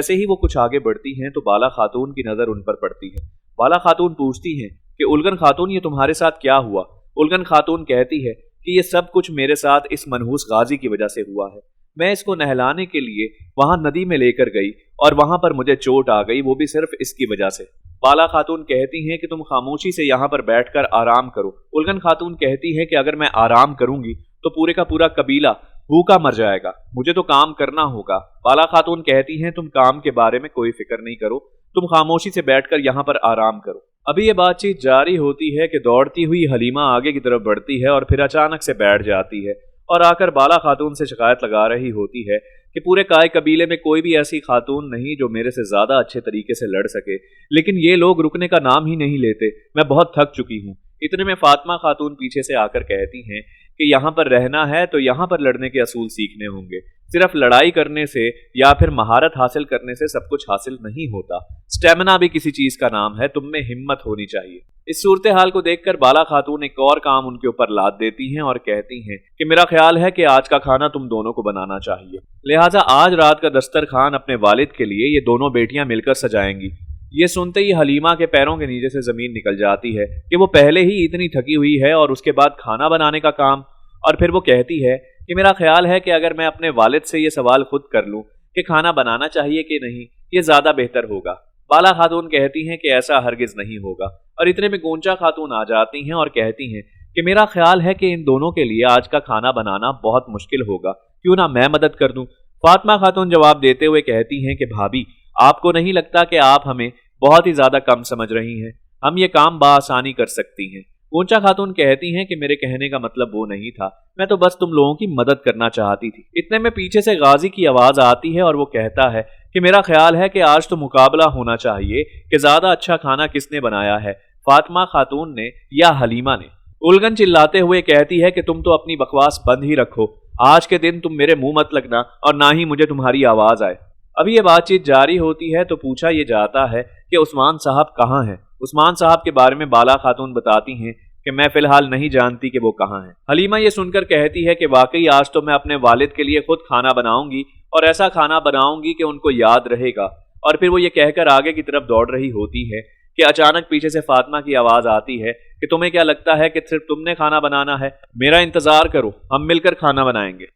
जैसे ही वो कुछ आगे बढ़ती हैं तो बाला खातून की नजर उन पर पड़ती है। बाला खातून पूछती हैं कि उलगन खातून, ये तुम्हारे साथ क्या हुआ? उलगन खातून कहती है कि ये सब कुछ मेरे साथ इस मनहूस गाजी की वजह से हुआ है। मैं इसको नहलाने के लिए वहां नदी में लेकर गई और वहां पर मुझे चोट आ गई, वो भी सिर्फ इसकी वजह से। बाला खातून कहती हैं कि तुम खामोशी से यहाँ पर बैठकर आराम करो। उलगन खातून कहती है कि अगर मैं आराम करूंगी तो पूरे का पूरा कबीला भूखा मर जाएगा, मुझे तो काम करना होगा। बाला खातून कहती हैं तुम काम के बारे में कोई फिक्र नहीं करो, तुम खामोशी से बैठकर यहाँ पर आराम करो। अभी ये बातचीत जारी होती है कि दौड़ती हुई हलीमा आगे की तरफ बढ़ती है और फिर अचानक से बैठ जाती है और आकर बाला खातून से शिकायत लगा रही होती है कि पूरे काय कबीले में कोई भी ऐसी खातून नहीं जो मेरे से ज्यादा अच्छे तरीके से लड़ सके, लेकिन ये लोग रुकने का नाम ही नहीं लेते, मैं बहुत थक चुकी हूँ। इतने में फातिमा खातून पीछे से आकर कहती हैं कि यहाँ पर रहना है तो यहाँ पर लड़ने के असूल सीखने होंगे, सिर्फ लड़ाई करने से या फिर महारत हासिल करने से सब कुछ हासिल नहीं होता, स्टेमिना भी किसी चीज का नाम है, तुम में हिम्मत होनी चाहिए। इस सूरत हाल को देखकर बाला खातून एक और काम उनके ऊपर लाद देती हैं और कहती हैं कि मेरा ख्याल है कि आज का खाना तुम दोनों को बनाना चाहिए, लिहाजा आज रात का दस्तरखान अपने वालिद के लिए ये दोनों बेटियां मिलकर सजाएंगी। ये सुनते ही हलीमा के पैरों के नीचे से जमीन निकल जाती है कि वो पहले ही इतनी थकी हुई है और उसके बाद खाना बनाने का काम। और फिर वो कहती है कि मेरा ख्याल है कि अगर मैं अपने वालिद से ये सवाल खुद कर लूं कि खाना बनाना चाहिए कि नहीं, ये ज्यादा बेहतर होगा। बाला खातून कहती हैं कि ऐसा हरगिज नहीं होगा और इतने में गोंचा खातून आ जाती हैं और कहती हैं कि मेरा ख्याल है कि इन दोनों के लिए आज का खाना बनाना बहुत मुश्किल होगा, क्यों ना मैं मदद कर दूं। फातिमा खातून जवाब देते हुए कहती हैं कि भाभी, आपको नहीं लगता कि आप हमें बहुत ही ज्यादा कम समझ रही हैं, हम ये काम बआसानी कर सकती हैं। गोंचा खातून कहती हैं कि मेरे कहने का मतलब वो नहीं था, मैं तो बस तुम लोगों की मदद करना चाहती थी। इतने में पीछे से गाजी की आवाज आती है और वो कहता है कि मेरा ख्याल है कि आज तो मुकाबला होना चाहिए कि ज्यादा अच्छा खाना किसने बनाया है, फातिमा खातून ने या हलीमा ने। उलगन चिल्लाते हुए कहती है कि तुम तो अपनी बकवास बंद ही रखो, आज के दिन तुम मेरे मुंह मत लगना और ना ही मुझे तुम्हारी आवाज आए। अभी ये बातचीत जारी होती है तो पूछा ये जाता है कि उस्मान साहब कहाँ हैं। उस्मान साहब के बारे में बाला खातून बताती हैं कि मैं फिलहाल नहीं जानती कि वो कहाँ हैं। हलीमा ये सुनकर कहती है कि वाकई आज तो मैं अपने वालिद के लिए खुद खाना बनाऊंगी और ऐसा खाना बनाऊंगी कि उनको याद रहेगा। और फिर वो ये कहकर आगे की तरफ दौड़ रही होती है कि अचानक पीछे से फातिमा की आवाज आती है कि तुम्हें क्या लगता है कि सिर्फ तुमने खाना बनाना है, मेरा इंतजार करो, हम मिलकर खाना बनाएंगे।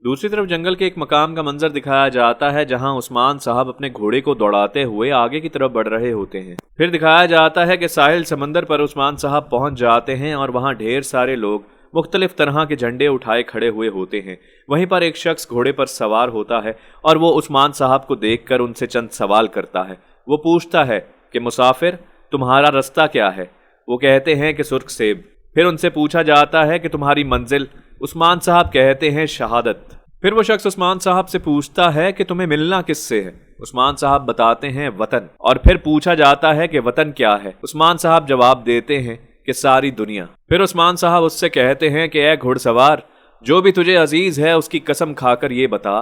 दूसरी तरफ जंगल के एक मकाम का मंजर दिखाया जाता है जहां उस्मान साहब अपने घोड़े को दौड़ाते हुए आगे की तरफ बढ़ रहे होते हैं। फिर दिखाया जाता है कि साहिल समंदर पर उस्मान साहब पहुंच जाते हैं और वहां ढेर सारे लोग मुख्तलिफ तरह के झंडे उठाए खड़े हुए होते हैं। वहीं पर एक शख्स घोड़े पर सवार होता है और वो उस्मान साहब को देखकर उनसे चंद सवाल करता है। वो पूछता है कि मुसाफिर, तुम्हारा रास्ता क्या है? वो कहते हैं कि सुर्ख सेब। फिर उनसे पूछा जाता है कि तुम्हारी मंजिल? उस्मान साहब कहते हैं शहादत। फिर वो शख्स उस्मान साहब से पूछता है कि तुम्हें मिलना किससे है? उस्मान साहब बताते हैं वतन। और फिर पूछा जाता है कि वतन क्या है? उस्मान साहब जवाब देते हैं कि सारी दुनिया। फिर उस्मान साहब उससे कहते हैं कि ऐ घुड़सवार, जो भी तुझे अजीज है उसकी कसम खाकर ये बता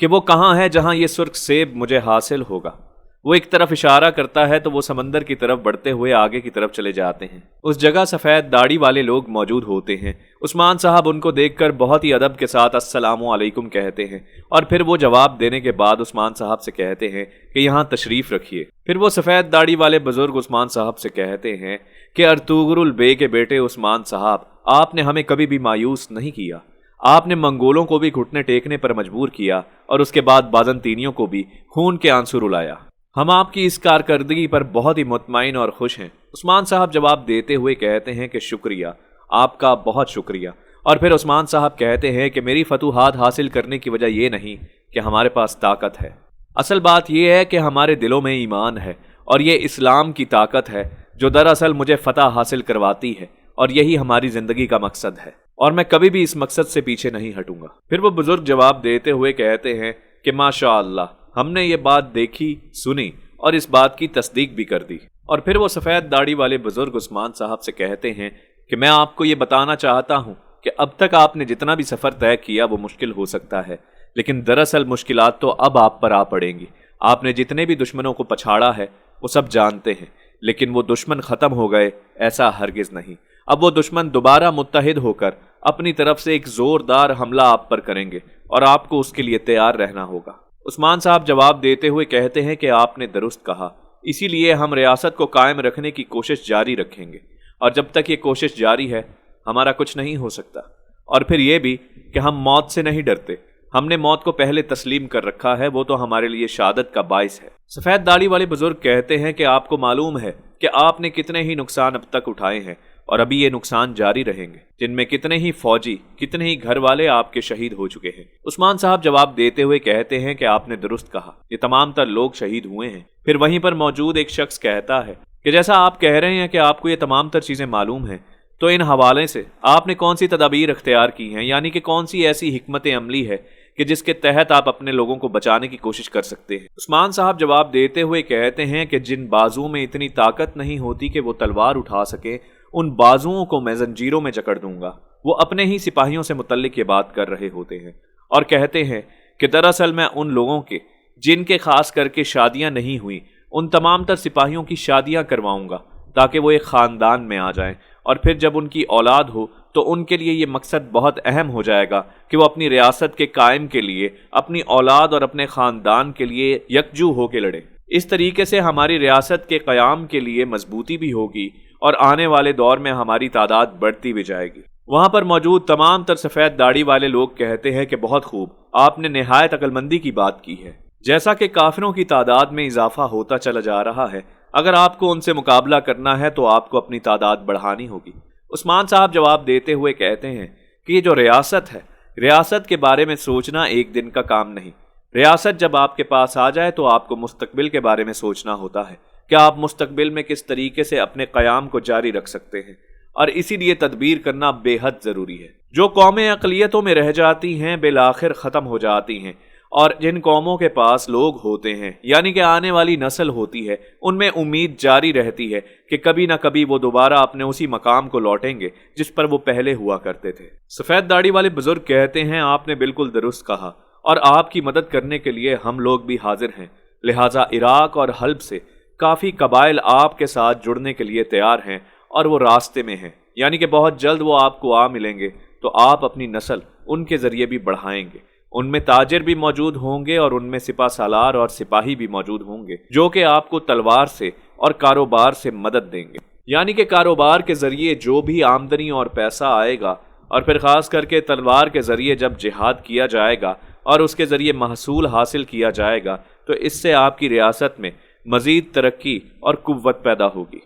कि वो कहाँ है जहां ये सुर्ख सेब मुझे हासिल होगा। वो एक तरफ इशारा करता है तो वो समंदर की तरफ बढ़ते हुए आगे की तरफ चले जाते हैं। उस जगह सफेद दाढ़ी वाले लोग मौजूद होते हैं। उस्मान साहब उनको देखकर बहुत ही अदब के साथ अस्सलामु अलैकुम कहते हैं और फिर वो जवाब देने के बाद उस्मान साहब से कहते हैं कि यहाँ तशरीफ रखिए। फिर वो सफेद दाढ़ी वाले बुजुर्ग उस्मान साहब से कहते हैं कि अर्तुगरुल बे के बेटे उस्मान साहब, आपने हमें कभी भी मायूस नहीं किया। आपने मंगोलों को भी घुटने टेकने पर मजबूर किया और उसके बाद बाजंतीनियों को भी खून के आंसू रुलाया। हम आपकी इस कारकर्दगी पर बहुत ही मुतमईन और खुश हैं। उस्मान साहब जवाब देते हुए कहते हैं कि शुक्रिया, आपका बहुत शुक्रिया। और फिर उस्मान साहब कहते हैं कि मेरी फतूहात हासिल करने की वजह यह नहीं कि हमारे पास ताकत है, असल बात यह है कि हमारे दिलों में ईमान है और ये इस्लाम की ताकत है जो दरअसल मुझे फतह हासिल करवाती है और यही हमारी जिंदगी का मकसद है और मैं कभी भी इस मकसद से पीछे नहीं हटूंगा। फिर वो बुजुर्ग जवाब देते हुए कहते हैं कि माशा अल्लाह, हमने ये बात देखी, सुनी और इस बात की तस्दीक भी कर दी। और फिर वो सफ़ेद दाढ़ी वाले बुजुर्ग उस्मान साहब से कहते हैं कि मैं आपको ये बताना चाहता हूँ कि अब तक आपने जितना भी सफ़र तय किया वो मुश्किल हो सकता है, लेकिन दरअसल मुश्किलात तो अब आप पर आ पड़ेंगी। आपने जितने भी दुश्मनों को पछाड़ा है वो सब जानते हैं, लेकिन वो दुश्मन ख़त्म हो गए, ऐसा हरगिज़ नहीं। अब वो दुश्मन दोबारा मुत्तहिद होकर अपनी तरफ से एक ज़ोरदार हमला आप पर करेंगे और आपको उसके लिए तैयार रहना होगा। عثمان صاحب جواب دیتے ہوئے کہتے ہیں کہ آپ نے درست کہا، اسی لیے ہم ریاست کو قائم رکھنے کی کوشش جاری رکھیں گے، اور جب تک یہ کوشش جاری ہے ہمارا کچھ نہیں ہو سکتا۔ اور پھر یہ بھی کہ ہم موت سے نہیں ڈرتے، ہم نے موت کو پہلے تسلیم کر رکھا ہے، وہ تو ہمارے لیے شہادت کا باعث ہے۔ سفید داڑھی والے بزرگ کہتے ہیں کہ آپ کو معلوم ہے کہ آپ نے کتنے ہی نقصان اب تک اٹھائے ہیں، اور ابھی یہ نقصان جاری رہیں گے، جن میں کتنے ہی فوجی، کتنے ہی گھر والے آپ کے شہید ہو چکے ہیں۔ عثمان صاحب جواب دیتے ہوئے کہتے ہیں کہ آپ نے درست کہا، یہ تمام تر لوگ شہید ہوئے ہیں۔ پھر وہیں پر موجود ایک شخص کہتا ہے کہ جیسا آپ کہہ رہے ہیں کہ آپ کو یہ تمام تر چیزیں معلوم ہیں، تو ان حوالے سے آپ نے کون سی تدابیر اختیار کی ہیں، یعنی کہ کون سی ایسی حکمت عملی ہے کہ جس کے تحت آپ اپنے لوگوں کو بچانے کی کوشش کر سکتے ہیں؟ عثمان صاحب جواب دیتے ہوئے کہتے ہیں کہ جن بازوؤں میں اتنی طاقت نہیں ہوتی کہ وہ تلوار اٹھا سکیں، ان بازوؤں کو میں زنجیروں میں جکڑ دوں گا۔ وہ اپنے ہی سپاہیوں سے متعلق یہ بات کر رہے ہوتے ہیں اور کہتے ہیں کہ دراصل میں ان لوگوں کے جن کے خاص کر کے شادیاں نہیں ہوئیں، ان تمام تر سپاہیوں کی شادیاں کرواؤں گا تاکہ وہ ایک خاندان میں آ جائیں، اور پھر جب ان کی اولاد ہو تو ان کے لیے یہ مقصد بہت اہم ہو جائے گا کہ وہ اپنی ریاست کے قائم کے لیے اپنی اولاد اور اپنے خاندان کے لیے یکجو ہو کے لڑیں۔ اس طریقے سے ہماری ریاست کے قیام کے لیے مضبوطی بھی ہوگی اور آنے والے دور میں ہماری تعداد بڑھتی بھی جائے گی۔ وہاں پر موجود تمام تر سفید داڑھی والے لوگ کہتے ہیں کہ بہت خوب، آپ نے نہایت عقل مندی کی بات کی ہے۔ جیسا کہ کافروں کی تعداد میں اضافہ ہوتا چلا جا رہا ہے، اگر آپ کو ان سے مقابلہ کرنا ہے تو آپ کو اپنی تعداد بڑھانی ہوگی۔ عثمان صاحب جواب دیتے ہوئے کہتے ہیں کہ یہ جو ریاست ہے، ریاست کے بارے میں سوچنا ایک دن کا کام نہیں۔ ریاست جب آپ کے پاس آ جائے تو آپ کو مستقبل کے بارے میں سوچنا ہوتا ہے کہ آپ مستقبل میں کس طریقے سے اپنے قیام کو جاری رکھ سکتے ہیں، اور اسی لیے تدبیر کرنا بے حد ضروری ہے۔ جو قومیں اقلیتوں میں رہ جاتی ہیں بالآخر ختم ہو جاتی ہیں، اور جن قوموں کے پاس لوگ ہوتے ہیں، یعنی کہ آنے والی نسل ہوتی ہے، ان میں امید جاری رہتی ہے کہ کبھی نہ کبھی وہ دوبارہ اپنے اسی مقام کو لوٹیں گے جس پر وہ پہلے ہوا کرتے تھے۔ سفید داڑھی والے بزرگ کہتے ہیں آپ نے بالکل درست کہا، اور آپ کی مدد کرنے کے لیے ہم لوگ بھی حاضر ہیں، لہٰذا عراق اور حلب سے کافی قبائل آپ کے ساتھ جڑنے کے لیے تیار ہیں اور وہ راستے میں ہیں، یعنی کہ بہت جلد وہ آپ کو آ ملیں گے، تو آپ اپنی نسل ان کے ذریعے بھی بڑھائیں گے۔ ان میں تاجر بھی موجود ہوں گے اور ان میں سپہ سالار اور سپاہی بھی موجود ہوں گے جو کہ آپ کو تلوار سے اور کاروبار سے مدد دیں گے، یعنی کہ کاروبار کے ذریعے جو بھی آمدنی اور پیسہ آئے گا، اور پھر خاص کر کے تلوار کے ذریعے جب جہاد کیا جائے گا اور اس کے ذریعے محصول حاصل کیا جائے گا، تو اس سے آپ کی ریاست میں مزید ترقی اور قوت پیدا ہوگی۔